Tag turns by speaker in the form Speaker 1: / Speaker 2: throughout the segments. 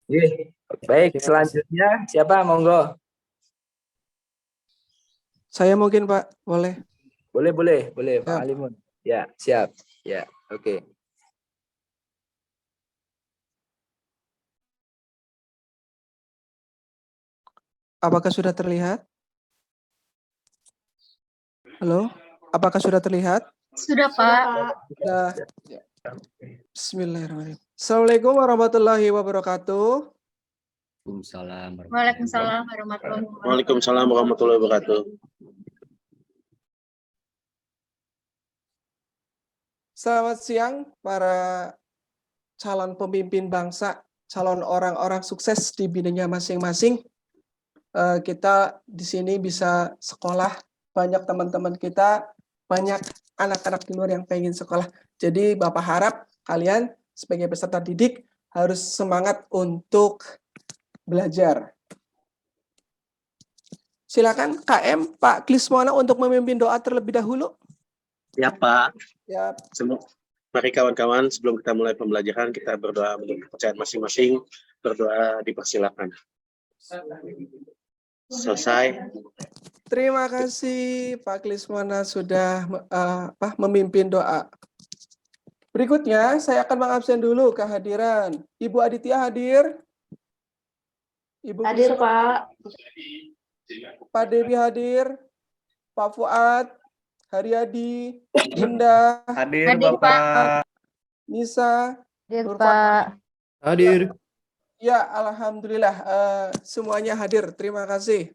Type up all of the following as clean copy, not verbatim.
Speaker 1: Oke, baik.
Speaker 2: Terima kasih.
Speaker 1: Selanjutnya siapa? Monggo.
Speaker 2: Saya mungkin Pak, boleh.
Speaker 1: Boleh, Pak
Speaker 2: Siap.
Speaker 1: Alimun. Ya, siap. Ya, oke.
Speaker 2: Apakah sudah terlihat? Halo, apakah sudah terlihat?
Speaker 3: Sudah, Pak.
Speaker 2: Sudah. Ya. Bismillahirrahmanirrahim. Assalamualaikum warahmatullahi wabarakatuh.
Speaker 3: Waalaikumsalam warahmatullahi wabarakatuh.
Speaker 4: Waalaikumsalam warahmatullahi wabarakatuh.
Speaker 2: Selamat siang para calon pemimpin bangsa, calon orang-orang sukses di bidangnya masing-masing. Kita di sini bisa sekolah, banyak teman-teman kita, banyak anak-anak di luar yang pengen sekolah. Jadi Bapak harap kalian sebagai peserta didik harus semangat untuk belajar. Silakan KM Pak Klismona untuk memimpin doa terlebih dahulu.
Speaker 4: Ya Pak.
Speaker 2: Ya.
Speaker 4: Mari kawan-kawan, sebelum kita mulai pembelajaran, kita berdoa untuk kepercayaan masing-masing. Berdoa dipersilakan. Selesai.
Speaker 2: Terima kasih Pak Klismona sudah memimpin doa. Berikutnya saya akan mengabsen dulu kehadiran Ibu Aditya hadir. Ibu
Speaker 3: Hadir
Speaker 2: Klismona.
Speaker 3: Pak.
Speaker 2: Pak Dewi hadir. Pak Fuad, Haryadi, Indah.
Speaker 3: Hadir Bapak.
Speaker 2: Nisa.
Speaker 3: Hadir Pak.
Speaker 5: Hadir.
Speaker 2: Ya, alhamdulillah semuanya hadir. Terima kasih.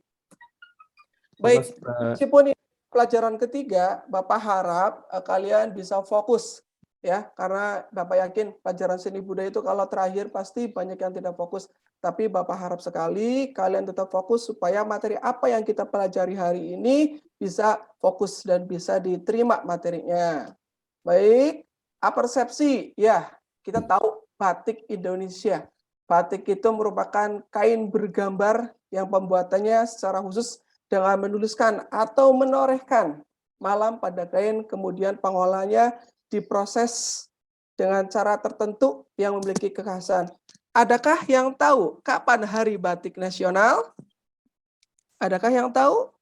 Speaker 2: Baik, meskipun ini pelajaran ketiga, Bapak harap kalian bisa fokus ya, karena Bapak yakin pelajaran seni budaya itu kalau terakhir pasti banyak yang tidak fokus. Tapi Bapak harap sekali kalian tetap fokus supaya materi apa yang kita pelajari hari ini bisa fokus dan bisa diterima materinya. Baik, persepsi ya, kita tahu batik Indonesia. Batik itu merupakan kain bergambar yang pembuatannya secara khusus dengan menuliskan atau menorehkan malam pada kain, kemudian pengolahannya diproses dengan cara tertentu yang memiliki kekhasan. Adakah yang tahu kapan Hari Batik Nasional? Adakah yang tahu?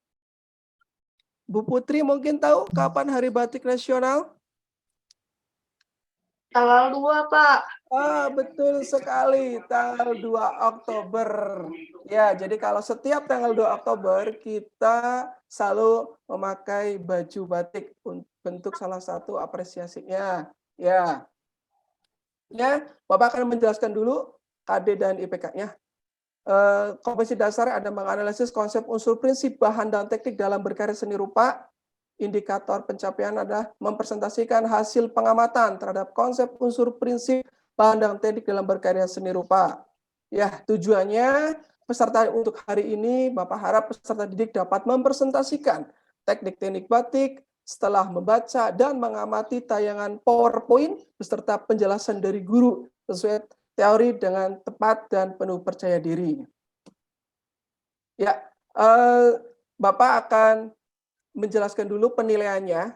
Speaker 2: Bu Putri mungkin tahu kapan Hari Batik Nasional?
Speaker 3: Tanggal 2, Pak.
Speaker 2: Betul sekali, tanggal 2 Oktober. Ya, jadi kalau setiap tanggal 2 Oktober kita selalu memakai baju batik bentuk salah satu apresiasinya. Ya. Ya, Bapak akan menjelaskan dulu KD dan IPK-nya. Kompetensi dasar ada menganalisis konsep unsur prinsip bahan dan teknik dalam berkarya seni rupa. Indikator pencapaian adalah mempresentasikan hasil pengamatan terhadap konsep unsur prinsip bahan dan teknik dalam berkarya seni rupa. Ya, tujuannya peserta untuk hari ini Bapak harap peserta didik dapat mempresentasikan teknik-teknik batik setelah membaca dan mengamati tayangan PowerPoint beserta penjelasan dari guru sesuai teori dengan tepat dan penuh percaya diri. Ya, Bapak akan menjelaskan dulu penilaiannya.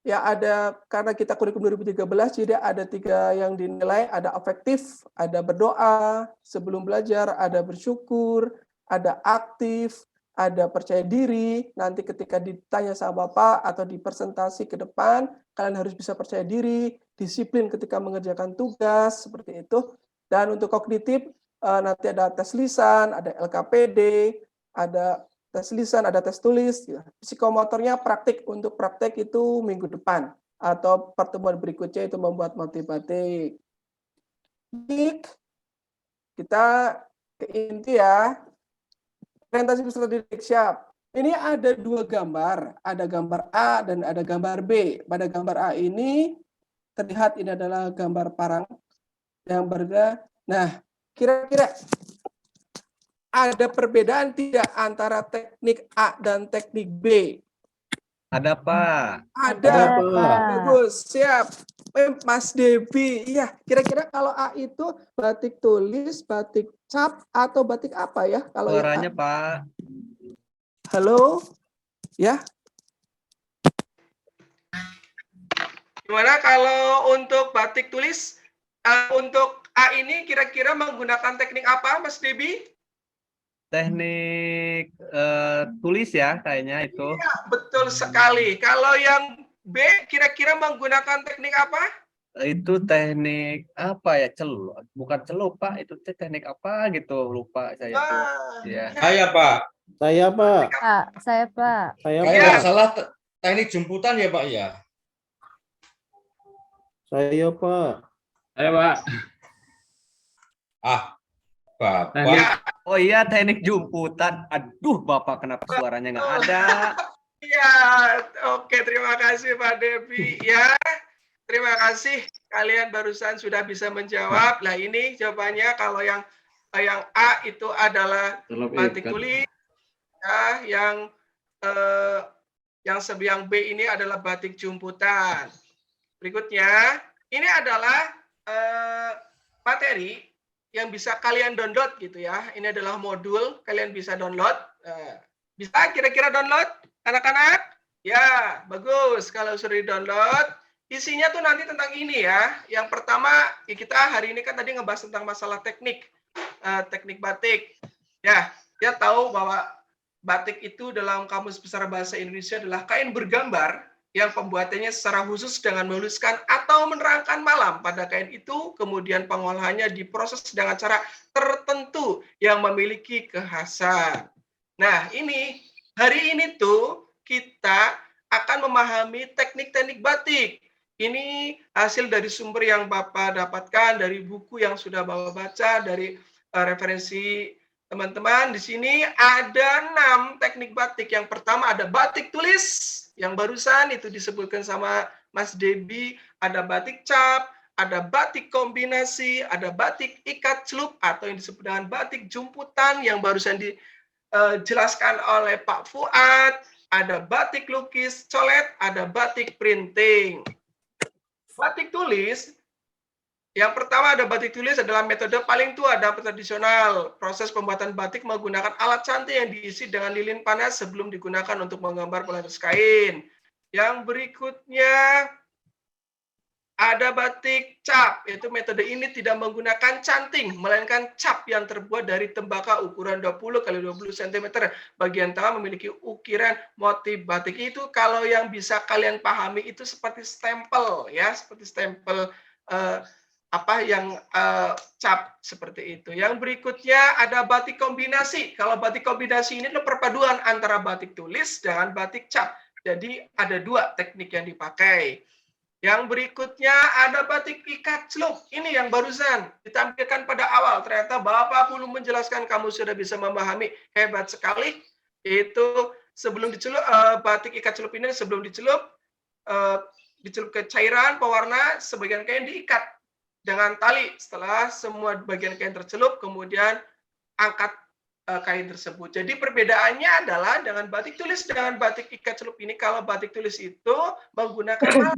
Speaker 2: Ya, ada karena kita kurikulum 2013 jadi ada 3 yang dinilai, ada afektif, ada berdoa sebelum belajar, ada bersyukur, ada aktif, ada percaya diri. Nanti ketika ditanya sama Bapak atau di presentasi ke depan, kalian harus bisa percaya diri, disiplin ketika mengerjakan tugas seperti itu. Dan untuk kognitif nanti ada tes lisan, ada LKPD, ada tes lisan, ada tes tulis. Psikomotornya praktik, untuk praktek itu minggu depan atau pertemuan berikutnya itu membuat motivatif. Kita ke inti ya. Orientasi peserta didik siap. Ini ada 2 gambar, ada gambar A dan ada gambar B. Pada gambar A ini terlihat ini adalah gambar parang yang berbeda. Nah, kira-kira ada perbedaan tidak antara teknik A dan teknik B?
Speaker 5: Ada Pak.
Speaker 2: Ada Pak. Bagus, siap. Mas Devi, iya. Kira-kira kalau A itu batik tulis, batik cap, atau batik apa ya? Kalau
Speaker 5: Suaranya Pak.
Speaker 2: Halo, ya. Gimana kalau untuk batik tulis? Untuk A ini kira-kira menggunakan teknik apa, Mas Debi?
Speaker 5: Teknik tulis ya kayaknya itu.
Speaker 2: Ya, betul sekali. Kalau yang B kira-kira menggunakan teknik apa?
Speaker 5: Itu teknik apa ya? Celup. Bukan celup, Pak. Itu teknik apa gitu. Lupa saya tuh. Ya.
Speaker 6: Saya, Pak.
Speaker 7: Saya, Pak.
Speaker 3: Pak, saya Pak.
Speaker 7: Saya,
Speaker 6: Kalau
Speaker 2: Iya.
Speaker 6: nggak
Speaker 7: Pak.
Speaker 6: salah teknik jemputan ya, Pak ya.
Speaker 7: Saya, Pak.
Speaker 5: Ayo, Pak.
Speaker 6: Ah, Bapak.
Speaker 2: Ya,
Speaker 5: Oh iya, teknik jumputan. Aduh, Bapak kenapa suaranya nggak ada?
Speaker 2: ya. Oke, terima kasih Pak Devi. Ya, terima kasih. Kalian barusan sudah bisa menjawab. Nah, ini jawabannya kalau yang A itu adalah batik tulis. Ya, yang B ini adalah batik jumputan. Berikutnya, ini adalah materi yang bisa kalian download gitu ya. Ini adalah modul, kalian bisa download. Bisa kira-kira download, anak-anak? Ya, bagus. Kalau sudah di-download, isinya tuh nanti tentang ini ya. Yang pertama, kita hari ini kan tadi ngebahas tentang masalah teknik batik. Ya, dia tahu bahwa batik itu dalam Kamus Besar Bahasa Indonesia adalah kain bergambar yang pembuatannya secara khusus dengan menuliskan atau menerangkan malam pada kain itu, kemudian pengolahannya diproses dengan cara tertentu yang memiliki kekhasan. Nah, ini hari ini tuh kita akan memahami teknik-teknik batik. Ini hasil dari sumber yang Bapak dapatkan, dari buku yang sudah Bapak baca, dari referensi teman-teman. Di sini ada 6 teknik batik. Yang pertama ada batik tulis, yang barusan itu disebutkan sama Mas Debi. Ada batik cap, ada batik kombinasi, ada batik ikat celup atau yang disebut dengan batik jumputan yang barusan dijelaskan oleh Pak Fuad. Ada batik lukis colet, ada batik printing. Batik tulis, yang pertama ada batik tulis adalah metode paling tua dan tradisional. Proses pembuatan batik menggunakan alat cantik yang diisi dengan lilin panas sebelum digunakan untuk menggambar pelatas kain. Yang berikutnya ada batik cap, yaitu metode ini tidak menggunakan canting, melainkan cap yang terbuat dari tembakau ukuran 20 x 20 cm. Bagian tengah memiliki ukiran motif batik. Itu kalau yang bisa kalian pahami itu seperti stempel ya, seperti stempel cap seperti itu. Yang berikutnya ada batik kombinasi. Kalau batik kombinasi ini adalah perpaduan antara batik tulis dengan batik cap. Jadi ada 2 teknik yang dipakai. Yang berikutnya ada batik ikat celup. Ini yang barusan ditampilkan pada awal. Ternyata Bapak belum menjelaskan, kamu sudah bisa memahami. Hebat sekali. Itu sebelum dicelup, batik ikat celup ini sebelum dicelup ke cairan pewarna, sebagian kain diikat dengan tali. Setelah semua bagian kain tercelup, kemudian angkat kain tersebut. Jadi perbedaannya adalah dengan batik tulis dengan batik ikat celup ini, kalau batik tulis itu menggunakan malam.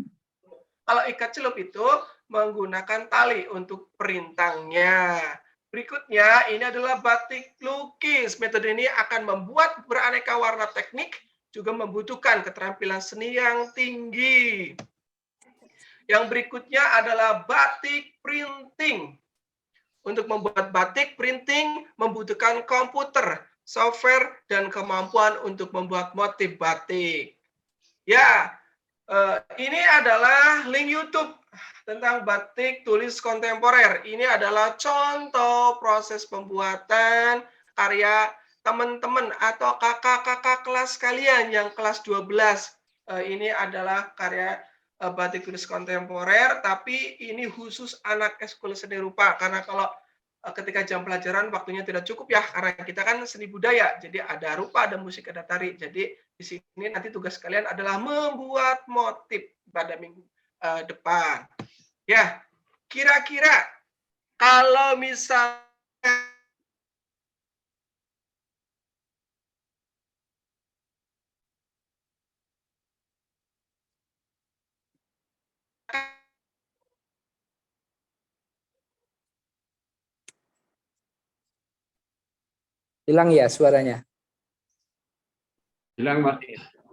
Speaker 2: Kalau ikat celup itu menggunakan tali untuk perintangnya. Berikutnya, ini adalah batik lukis. Metode ini akan membuat beraneka warna teknik, juga membutuhkan keterampilan seni yang tinggi. Yang berikutnya adalah batik printing. Untuk membuat batik printing membutuhkan komputer, software, dan kemampuan untuk membuat motif batik. Ya, ini adalah link YouTube tentang batik tulis kontemporer. Ini adalah contoh proses pembuatan karya teman-teman atau kakak-kakak kelas kalian yang kelas 12. Ini adalah karya batik tulis kontemporer, tapi ini khusus anak ekskul seni rupa. Karena kalau ketika jam pelajaran waktunya tidak cukup ya, karena kita kan seni budaya, jadi ada rupa, ada musik, ada tari. Jadi di sini nanti tugas kalian adalah membuat motif pada minggu depan. Ya, kira-kira kalau misalnya
Speaker 1: Hilang ya suaranya.
Speaker 5: Hilang, Mas.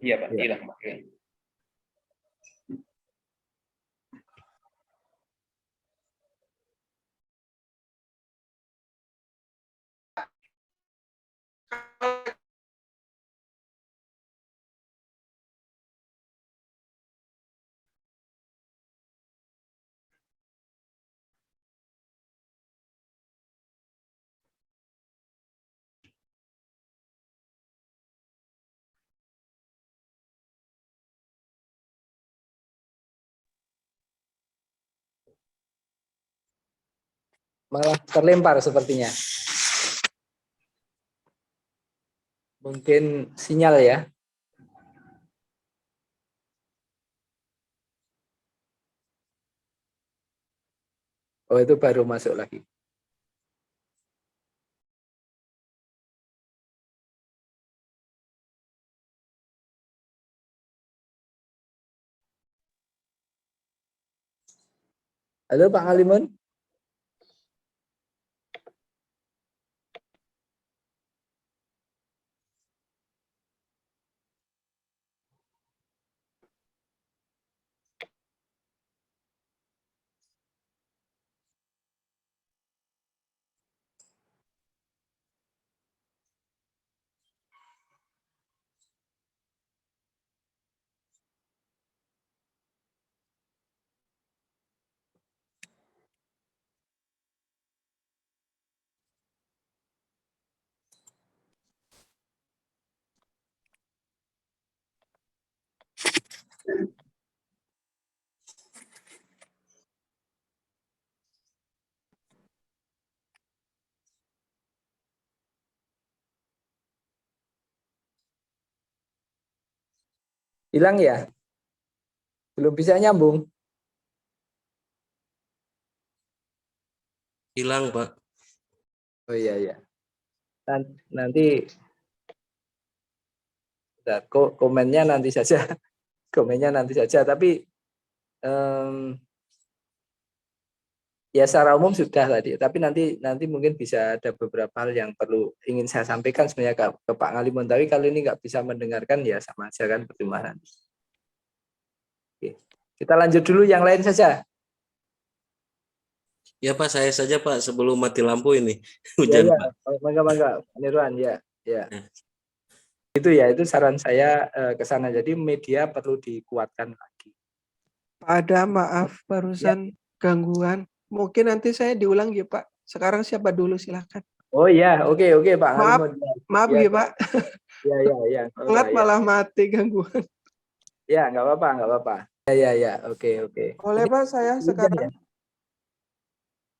Speaker 5: Iya, Pak. Hilang, Pak.
Speaker 1: Malah terlempar sepertinya. Mungkin sinyal ya. Oh, itu baru masuk lagi. Halo Pak Ngalimun. Hilang ya? Belum bisa nyambung.
Speaker 8: Hilang, Pak.
Speaker 1: Oh iya iya. Nanti komennya nanti saja. Komennya nanti saja. Tapi ya secara umum sudah tadi. Tapi nanti mungkin bisa ada beberapa hal yang perlu ingin saya sampaikan sebenarnya ke Pak Ngalimun. Tapi kali ini nggak bisa mendengarkan ya sama aja kan pertimbangan. Oke. Kita lanjut dulu yang lain saja.
Speaker 8: Ya Pak, saya saja Pak sebelum mati lampu ini.
Speaker 1: Ya,
Speaker 8: Hujan
Speaker 1: ya.
Speaker 8: Pak.
Speaker 1: Mangga, Nirwan ya. Itu ya, itu saran saya ke sana. Jadi media perlu dikuatkan lagi.
Speaker 2: Pak Ada, maaf barusan gangguan. Mungkin nanti saya diulang ya Pak. Sekarang siapa dulu silakan.
Speaker 1: Oh iya, oke Pak
Speaker 2: Maaf,
Speaker 1: Ngalimun.
Speaker 2: maaf ya Pak.
Speaker 1: Ya.
Speaker 2: Sangat malah mati gangguan.
Speaker 1: Ya, nggak apa-apa. Ya, oke.
Speaker 2: Boleh Pak saya sekarang?
Speaker 1: Ya.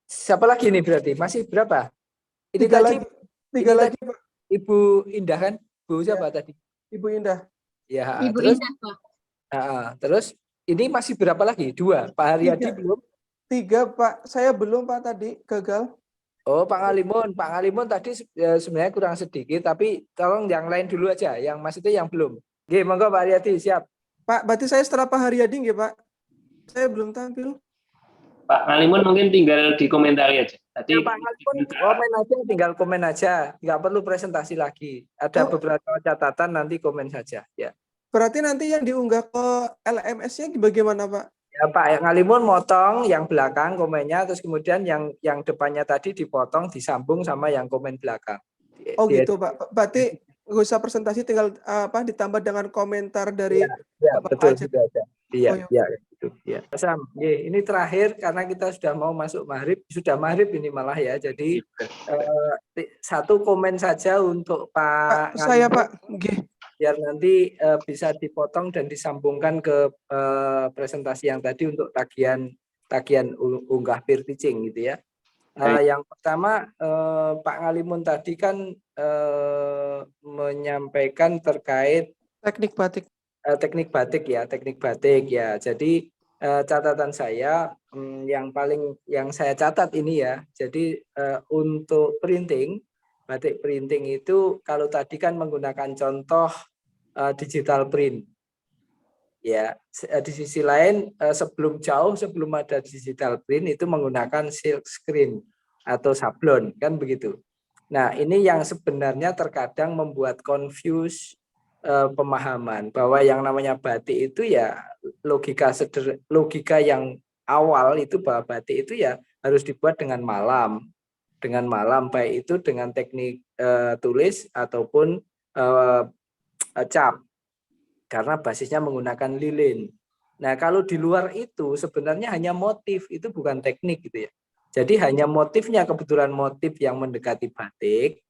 Speaker 1: Siapa lagi nih berarti? Masih berapa? Ini
Speaker 2: Tiga
Speaker 1: tadi
Speaker 2: lagi Pak.
Speaker 1: Ibu Indah kan? Bu siapa tadi?
Speaker 2: Ibu Indah.
Speaker 1: Ya,
Speaker 3: Ibu
Speaker 1: terus
Speaker 3: Indah, Pak.
Speaker 1: terus ini masih berapa lagi? 2. Pak Haryadi belum?
Speaker 2: 3 Pak. Saya belum Pak tadi gagal.
Speaker 1: Oh, Pak Ngalimun tadi sebenarnya kurang sedikit, tapi tolong yang lain dulu aja, yang maksudnya yang belum. Oke, monggo Pak Haryadi, siap.
Speaker 2: Pak, berarti saya setelah Pak Haryadi nggih Pak? Saya belum tampil.
Speaker 9: Pak Ngalimun mungkin tinggal dikomentari aja. Tadi
Speaker 1: Ya, Pak Ngalimun komen aja, tinggal komen aja, nggak perlu presentasi lagi. Ada beberapa catatan nanti komen saja. Ya.
Speaker 2: Berarti nanti yang diunggah ke LMS-nya bagaimana Pak?
Speaker 1: Ya Pak Ngalimun motong yang belakang komennya, terus kemudian yang depannya tadi dipotong, disambung sama yang komen belakang.
Speaker 2: Oh gitu Pak. Berarti nggak usah presentasi, tinggal ditambah dengan komentar dari
Speaker 1: betul sudah ada. Iya. Gitu. Ya. Sam, ini terakhir karena kita sudah mau masuk maghrib ini malah ya. Jadi satu komen saja untuk Pak Ngalimun.
Speaker 2: Saya Pak.
Speaker 1: Biar nanti bisa dipotong dan disambungkan ke presentasi yang tadi untuk tagihan unggah peer teaching gitu ya. Yang pertama Pak Ngalimun tadi kan menyampaikan terkait
Speaker 2: teknik batik
Speaker 1: ya. Jadi catatan saya yang saya catat ini ya. Jadi untuk batik printing itu kalau tadi kan menggunakan contoh digital print. Ya, di sisi lain sebelum ada digital print itu menggunakan silk screen atau sablon kan begitu. Nah, ini yang sebenarnya terkadang membuat confuse pemahaman bahwa yang namanya batik itu ya logika yang awal itu bahwa batik itu ya harus dibuat dengan malam. dengan malam, baik itu dengan teknik tulis ataupun cap, karena basisnya menggunakan lilin. Nah, kalau di luar itu sebenarnya hanya motif, itu bukan teknik gitu ya. Jadi hanya motifnya, kebetulan motif yang mendekati batik,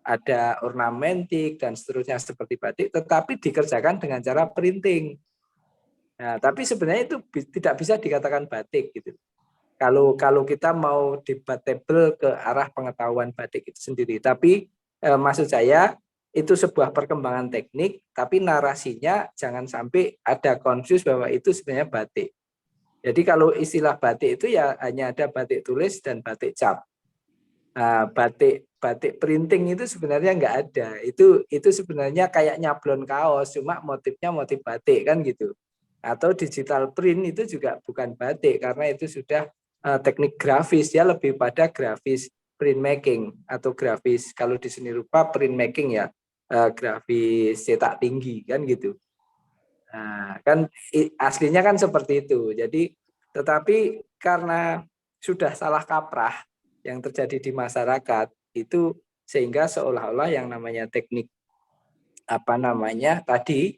Speaker 1: ada ornamentik dan seterusnya seperti batik, tetapi dikerjakan dengan cara printing. Nah, tapi sebenarnya itu tidak bisa dikatakan batik gitu. Kalau kita mau debatable ke arah pengetahuan batik itu sendiri, tapi maksud saya itu sebuah perkembangan teknik, tapi narasinya jangan sampai ada confuse bahwa itu sebenarnya batik. Jadi kalau istilah batik itu ya hanya ada batik tulis dan batik cap. Nah, batik printing itu sebenarnya nggak ada. Itu sebenarnya kayak nyablon kaos, cuma motifnya motif batik kan gitu. Atau digital print itu juga bukan batik karena itu sudah teknik grafis, ya lebih pada grafis printmaking atau grafis kalau di seni rupa printmaking ya, grafis cetak tinggi kan gitu. Nah, kan aslinya kan seperti itu. Jadi tetapi karena sudah salah kaprah yang terjadi di masyarakat itu sehingga seolah-olah yang namanya teknik tadi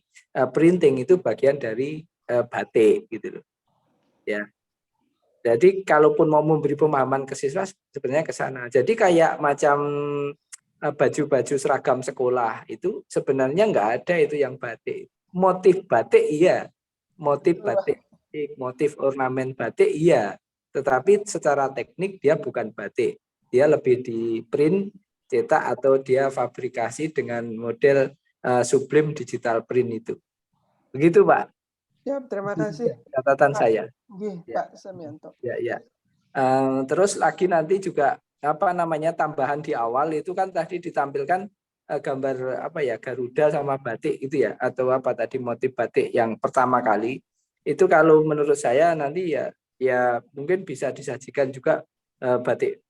Speaker 1: printing itu bagian dari batik gitu loh. Ya. Jadi kalaupun mau memberi pemahaman ke siswa sebenarnya ke sana. Jadi kayak macam baju-baju seragam sekolah itu sebenarnya nggak ada itu yang batik. Motif batik iya, motif batik, motif ornamen batik iya, tetapi secara teknik dia bukan batik. Dia lebih di print, cetak atau dia fabrikasi dengan model sublim digital print itu. Begitu Pak.
Speaker 2: Ya, terima kasih.
Speaker 1: Catatan saya.
Speaker 2: Pak Semianto.
Speaker 1: Ya. Terus lagi nanti juga tambahan di awal itu kan tadi ditampilkan gambar Garuda sama batik itu ya, atau tadi motif batik yang pertama kali itu kalau menurut saya nanti ya mungkin bisa disajikan juga batik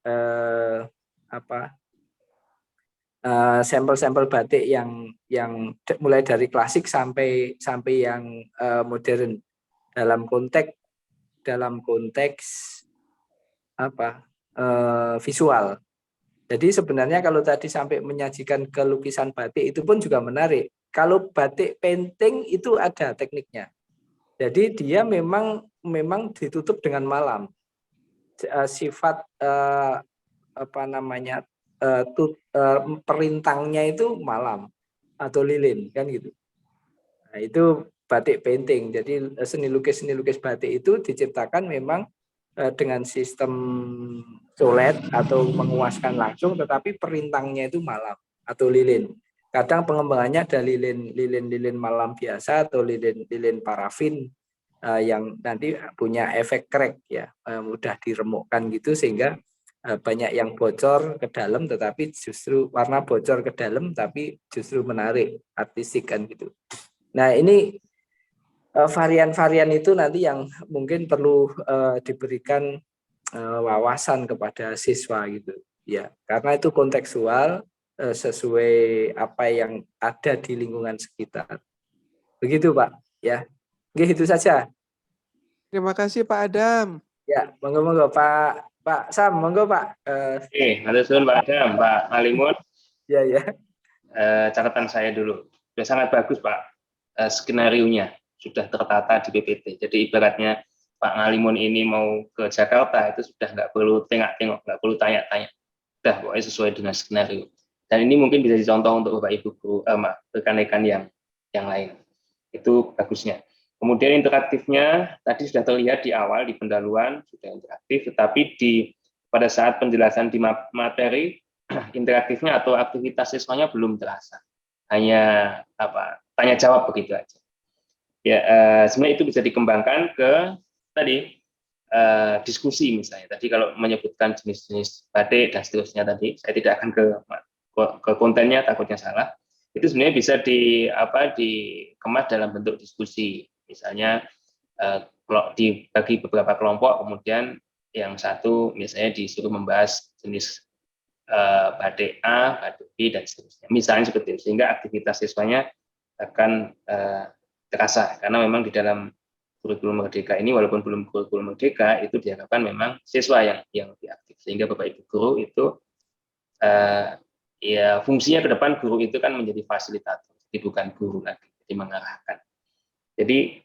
Speaker 1: sampel-sampel batik yang mulai dari klasik sampai yang modern dalam konteks visual. Jadi sebenarnya kalau tadi sampai menyajikan kelukisan batik itu pun juga menarik. Kalau batik painting itu ada tekniknya. Jadi dia memang ditutup dengan malam. Sifat perintangnya itu malam atau lilin kan gitu. Nah, itu batik painting. Jadi seni lukis batik itu diciptakan memang dengan sistem colet atau menguaskan langsung, tetapi perintangnya itu malam atau lilin. Kadang pengembangannya ada lilin malam biasa atau lilin parafin yang nanti punya efek crack ya, mudah diremukkan gitu sehingga banyak yang bocor ke dalam, tetapi justru warna bocor ke dalam tapi justru menarik, artistik kan gitu. Nah ini varian-varian itu nanti yang mungkin perlu diberikan wawasan kepada siswa gitu ya, karena itu kontekstual sesuai apa yang ada di lingkungan sekitar. Begitu Pak ya. Oke, itu saja.
Speaker 2: Terima kasih Pak Adam.
Speaker 1: Ya, monggo Pak Sam, monggo Pak.
Speaker 9: Oke, matur Pak Adam, Pak Alimun.
Speaker 1: Ya.
Speaker 9: Catatan saya dulu. Sudah sangat bagus Pak skenario-nya. Sudah tertata di PPT. Jadi ibaratnya Pak Ngalimun ini mau ke Jakarta itu sudah nggak perlu tengok-tengok, nggak perlu tanya-tanya. Sudah pokoknya sesuai dengan skenario. Dan ini mungkin bisa dicontoh untuk Bapak Ibu guru, rekan-rekan yang lain. Itu bagusnya. Kemudian interaktifnya tadi sudah terlihat di awal di pendahuluan sudah interaktif, tetapi pada saat penjelasan di materi interaktifnya atau aktivitas siswanya belum terasa. Hanya tanya jawab begitu aja. Ya, sebenarnya itu bisa dikembangkan ke tadi diskusi misalnya. Tadi kalau menyebutkan jenis-jenis batik dan seterusnya tadi, saya tidak akan ke kontennya, takutnya salah. Itu sebenarnya bisa dikemas dalam bentuk diskusi. Misalnya dibagi beberapa kelompok, kemudian yang satu misalnya disuruh membahas jenis batik A, batik B dan seterusnya. Misalnya seperti itu, sehingga aktivitas siswanya akan terasa, karena memang di dalam kurikulum merdeka ini walaupun belum kurikulum merdeka itu diharapkan memang siswa yang lebih aktif, sehingga Bapak Ibu guru itu ya fungsinya ke depan guru itu kan menjadi fasilitator, jadi bukan guru lagi, jadi mengarahkan. Jadi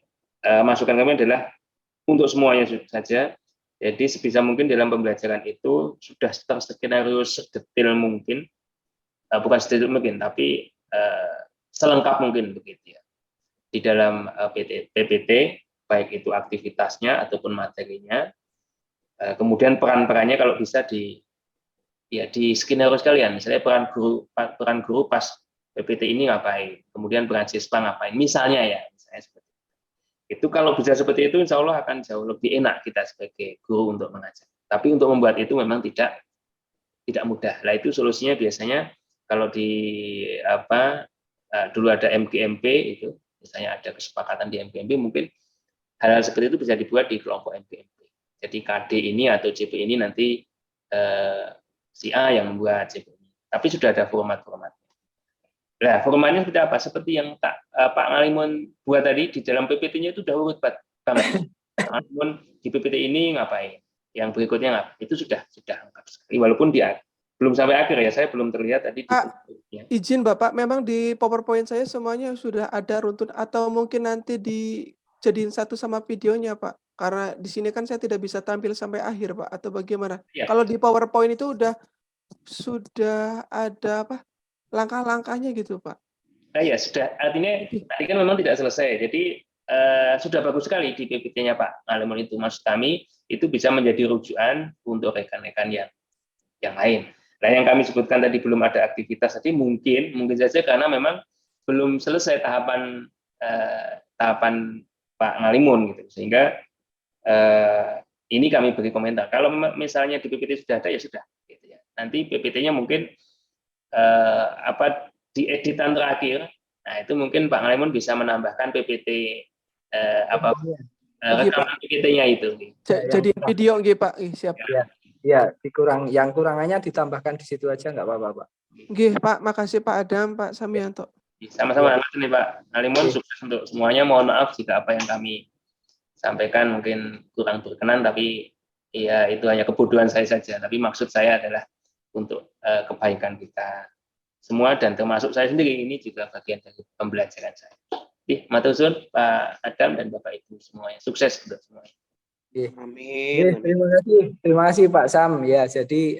Speaker 9: masukan kami adalah untuk semuanya saja. Jadi sebisa mungkin dalam pembelajaran itu sudah terskenario sedetail mungkin, bukan sedetail mungkin, tapi selengkap mungkin begitu ya. Di dalam PPT, baik itu aktivitasnya ataupun materinya, kemudian peran-perannya kalau bisa di skenario sekalian. Misalnya peran guru pas PPT ini ngapain, kemudian peran siswa ngapain, misalnya ya, misalnya seperti itu. Kalau bisa seperti itu, insya Allah akan jauh lebih enak kita sebagai guru untuk mengajar. Tapi untuk membuat itu memang tidak mudah. Nah, itu solusinya biasanya kalau dulu ada MGMP itu, misalnya ada kesepakatan di MGMP, mungkin hal-hal seperti itu bisa dibuat di kelompok MGMP. Jadi KD ini atau CP ini nanti si A yang membuat CP ini. Tapi sudah ada format-formatnya. Nah, formatnya seperti apa? Seperti yang Pak Ngalimun buat tadi, di dalam PPT-nya itu sudah urut banget. Ngalimun di PPT ini ngapain? Yang berikutnya ngapain? Itu sudah lengkap sekali. Walaupun dia belum sampai akhir ya, saya belum terlihat tadi.
Speaker 2: Izin Bapak, memang di PowerPoint saya semuanya sudah ada runtun, atau mungkin nanti dijadiin satu sama videonya Pak? Karena di sini kan saya tidak bisa tampil sampai akhir Pak, atau bagaimana? Ya. Kalau di PowerPoint itu sudah ada langkah-langkahnya gitu Pak?
Speaker 9: Ya sudah, artinya tadi kan memang tidak selesai, jadi sudah bagus sekali di PPT-nya Pak Ngalimun itu. Maksud kami itu bisa menjadi rujukan untuk rekan-rekan yang lain. Nah, yang kami sebutkan tadi belum ada aktivitas tadi mungkin saja karena memang belum selesai tahapan Pak Ngalimun gitu, sehingga ini kami beri komentar. Kalau misalnya di PPT sudah ada ya sudah, gitu ya. Nanti PPT-nya mungkin di editan terakhir, nah itu mungkin Pak Ngalimun bisa menambahkan PPT rekaman PPT-nya itu.
Speaker 2: Jadi video nggih Pak, siap.
Speaker 1: Ya, yang kurangannya ditambahkan di situ aja nggak apa-apa Pak.
Speaker 2: Nggih Pak, makasih Pak Adam, Pak Samianto.
Speaker 9: Sama-sama nih Pak Ngalimun, sukses untuk semuanya. Mohon maaf jika apa yang kami sampaikan mungkin kurang berkenan, tapi ya itu hanya kebodohan saya saja. Tapi maksud saya adalah untuk kebaikan kita semua dan termasuk saya sendiri, ini juga bagian dari pembelajaran saya. Matur suwun Pak Adam dan Bapak Ibu semuanya. Sukses untuk semuanya.
Speaker 1: Amin. Terima kasih Pak Sam. Ya, jadi